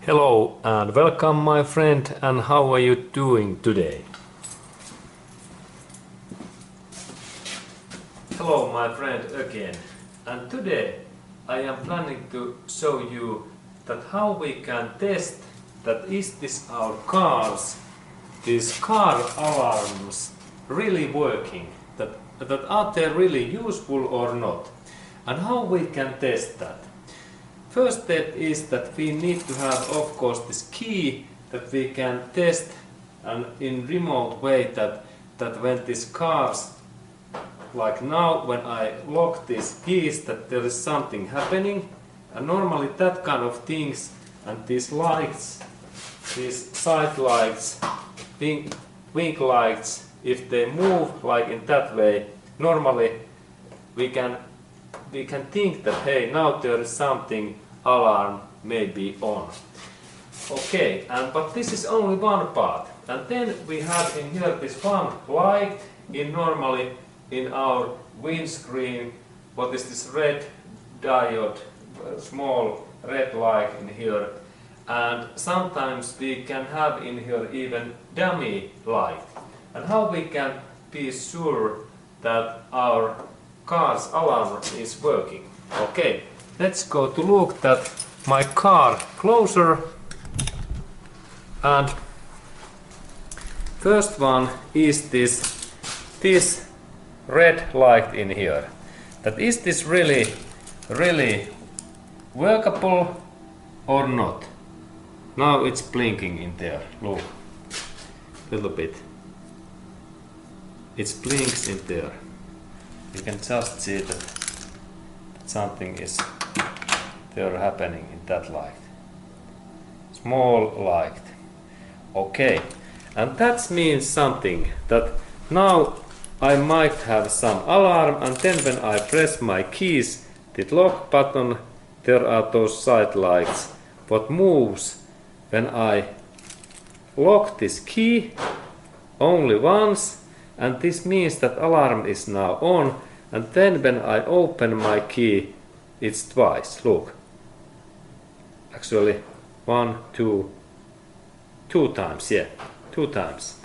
Hello and welcome my friend, and how are you doing today? Hello my friend again, and today I am planning to show you that how we can test that is this our cars, these car alarms really working, that are they really useful or not, and how we can test that. First step is that we need to have, of course, this key that we can test and in remote way that when these cars, like now when I lock these keys, that there is something happening, and normally that kind of things and these lights, these side lights, wing lights, if they move like in that way, normally we can think that hey, now there is something alarm may be on. Okay, but this is only one part. And then we have in here this one light in normally in our windscreen. What is this red diode, small red light in here. And sometimes we can have in here even dummy light. And how we can be sure that our car's alarm is working. Okay, let's go to look at my car closer. And first one is this red light in here. That is this really workable or not? Now it's blinking in there. Look, a little bit. It blinks in there. You can just see that something is there happening in that light. Small light. Okay, and that means something that now I might have some alarm, and then when I press my keys, the lock button, there are those side lights. What moves when I lock this key only once, and this means that alarm is now on, and then when I open my key, it's twice. Look, actually two times, yeah, 2 times.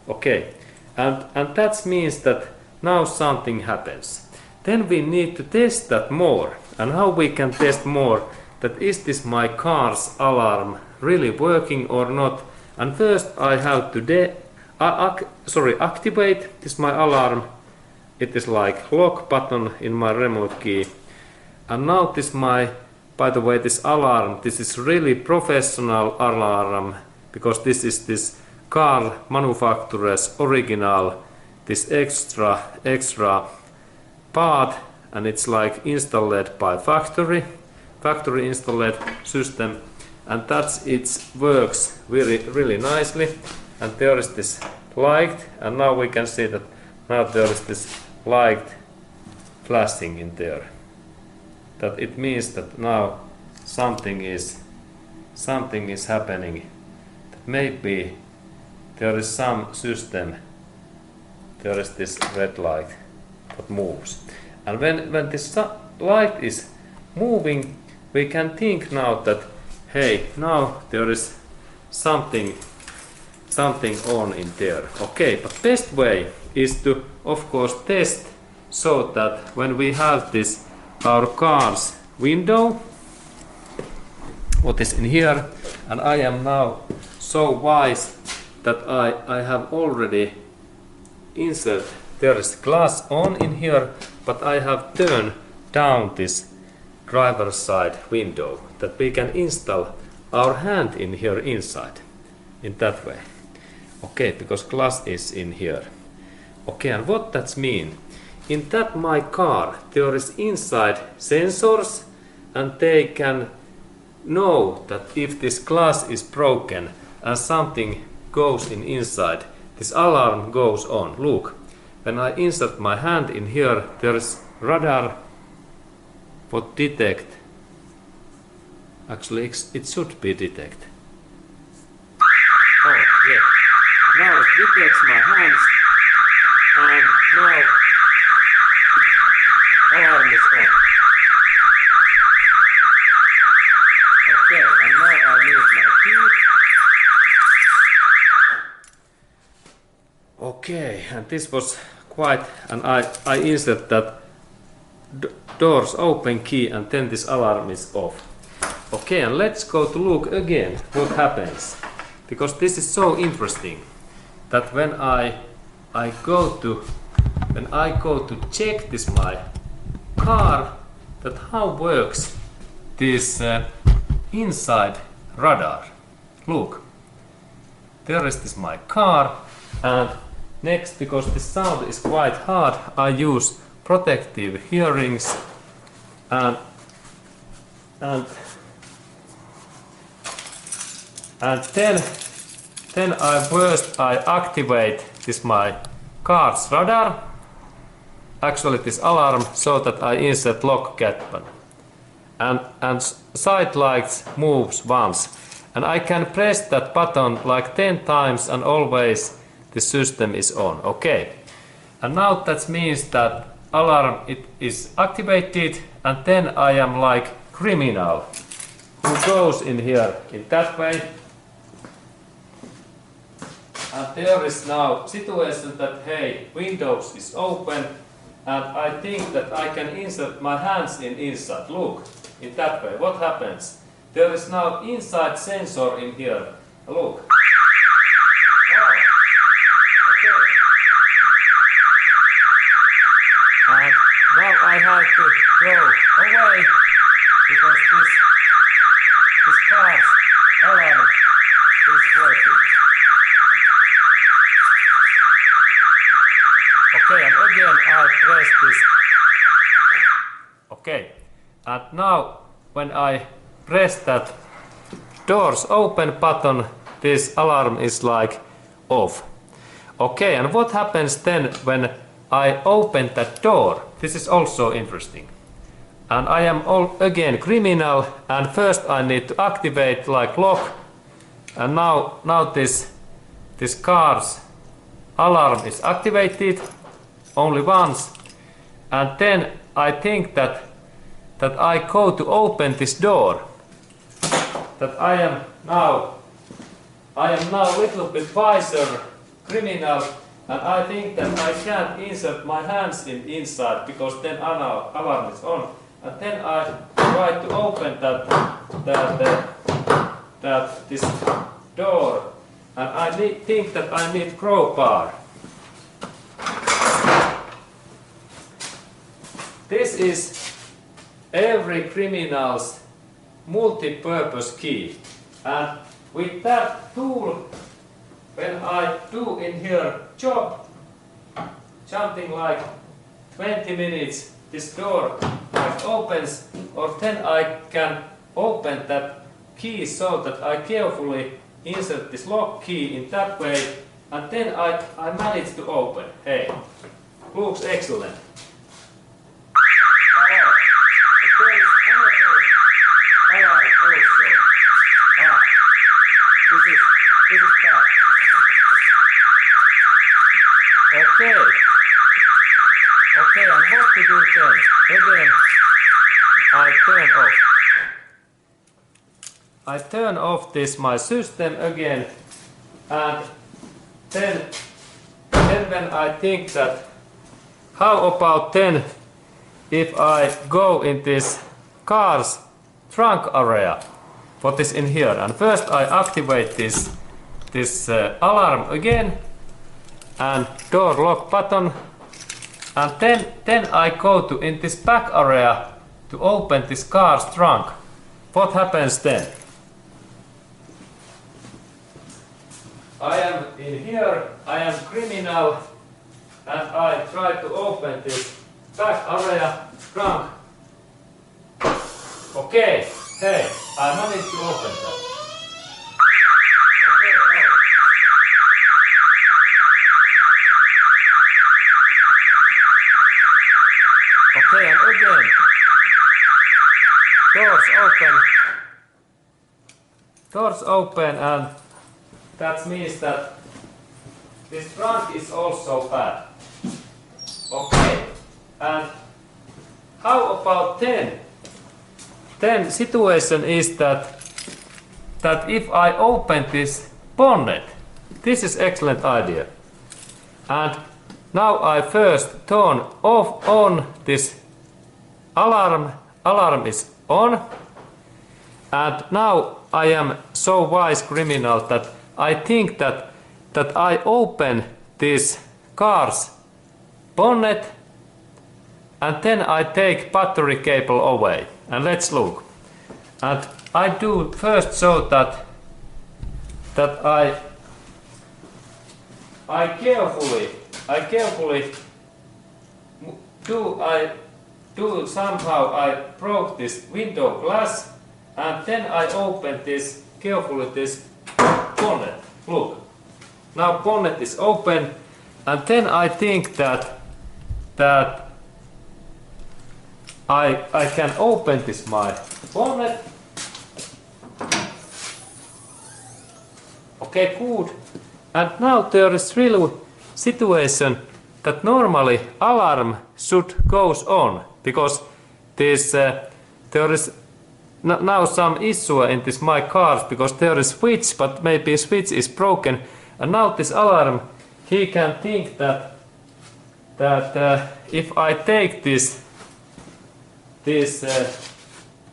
Okay, and that means that now something happens. Then we need to test that more. And how we can test more, that is this my car's alarm really working or not. And first I have to activate this my alarm. It is like lock button in my remote key. And now this my, by the way, this alarm, this is really professional alarm, because this is this car manufacturer's original, this extra part, and it's like installed by factory installed system, and that's it works really nicely. And there is this light, and now we can see that now there is this light flashing in there. That it means that now something is happening. Maybe there is some system. There is this red light that moves, and when this light is moving, we can think now that hey, now there is something on in there. Okay, but best way is to of course test so that when we have this our car's window, what is in here, and I am now so wise that I have already inserted, there is glass on in here, but I have turned down this driver's side window that we can install our hand in here inside in that way. Okay, because glass is in here. Okay, and what that mean? In that my car there is inside sensors, and they can know that if this glass is broken and something goes inside, this alarm goes on. Look, when I insert my hand in here, there is radar what detect. Actually, it should be detect. Oh, yeah. Now it detects my hands, and now alarm is on. Okay, and now I mute my Okay, and this was quite, and I insert that doors open key and then this alarm is off. Okay, and let's go to look again what happens, because this is so interesting that when I go to check this my car, that how works this inside radar. Look, there is this my car, and next, because the sound is quite hard, I use protective hearings and then I activate this my car's radar, actually this alarm, so that I insert lock button, and side lights moves once, and I can press that button like 10 times and always the system is on. Okay, and now that means that alarm it is activated, and then I am like criminal who goes in here in that way, and there is now situation that hey, Windows is open, and I think that I can insert my hands in inside. Look, in that way, what happens? There is now inside sensor in here. Look. Oh, okay. And now I have to go away because this car's alarm is working. Okay, and again I press this. Okay, and now when I press that doors open button, this alarm is like off. Okay, and what happens then when I open that door? This is also interesting. And I am again criminal, and first I need to activate like lock, and now this car's alarm is activated only once, and then I think that I go to open this door, that I am now a little bit wiser criminal, and I think that I can't insert my hands inside because then alarm is on, and then I try to open this door, and I think that I need crowbar. This is every criminal's multi-purpose key, and with that tool, when I do in here job, something like 20 minutes, this door like opens, or then I can open that key so that I carefully insert this lock key in that way, and then I manage to open. Hey, looks excellent. Okay, and what to do then? Again, I turn off this my system again, and then when I think that how about then if I go in this car's trunk area, what is in here, and first I activate this alarm again and door lock button, and then I go to in this back area to open this car's trunk. What happens then? I am in here, I am criminal, and I try to open this back area trunk. Okay, hey, I managed to open that. Okay, and again, doors open, and that means that this trunk is also bad. Okay, and how about then? Then situation is that if I open this bonnet, this is excellent idea. And now I first turn off on this alarm. Alarm is on. And now I am so wise criminal that I think that I open this car's bonnet and then I take battery cable away. And let's look. And I do first so that I carefully do somehow I broke this window glass, and then I open this carefully this bonnet. Look, now bonnet is open, and then I think that I can open this my bonnet. Okay, good. And now there is really situation that normally alarm should goes on because this there is now some issue in this my cars because there is switch, but maybe switch is broken, and now this alarm he can think that if I take this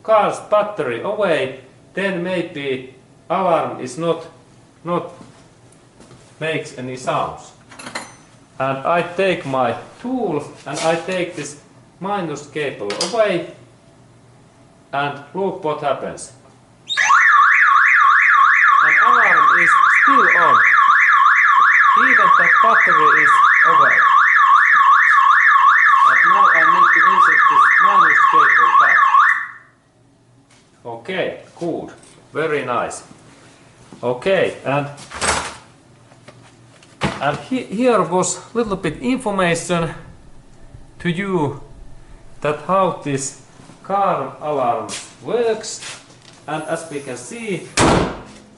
car's battery away, then maybe alarm is not makes any sounds. And I take my tool and I take this minus cable away, and look what happens. And alarm is still on, even that battery is away. But now I need to insert this minus cable back. Okay, good, very nice. Okay, and here was a little bit information to you that how this car alarm works. And as we can see,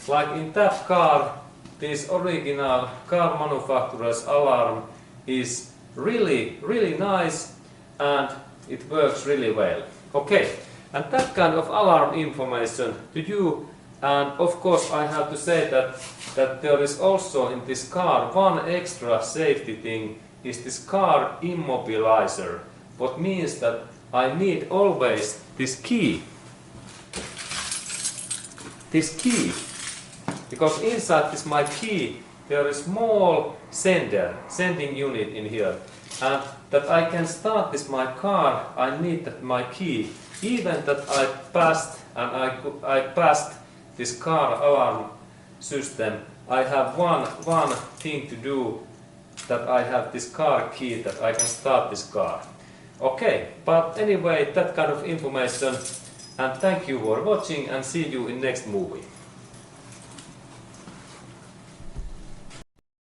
like in that car, this original car manufacturer's alarm is really nice and it works really well. Okay, and that kind of alarm information to you. And of course I have to say that there is also in this car one extra safety thing, is this car immobilizer. What means that I need always this key. This key. Because inside this my key there is small sending unit in here. And that I can start this my car, I need that my key. Even that I passed and I passed this car alarm system, I have one thing to do, that I have this car key that I can start this car. Okay, but anyway, that kind of information, and thank you for watching and see you in next movie.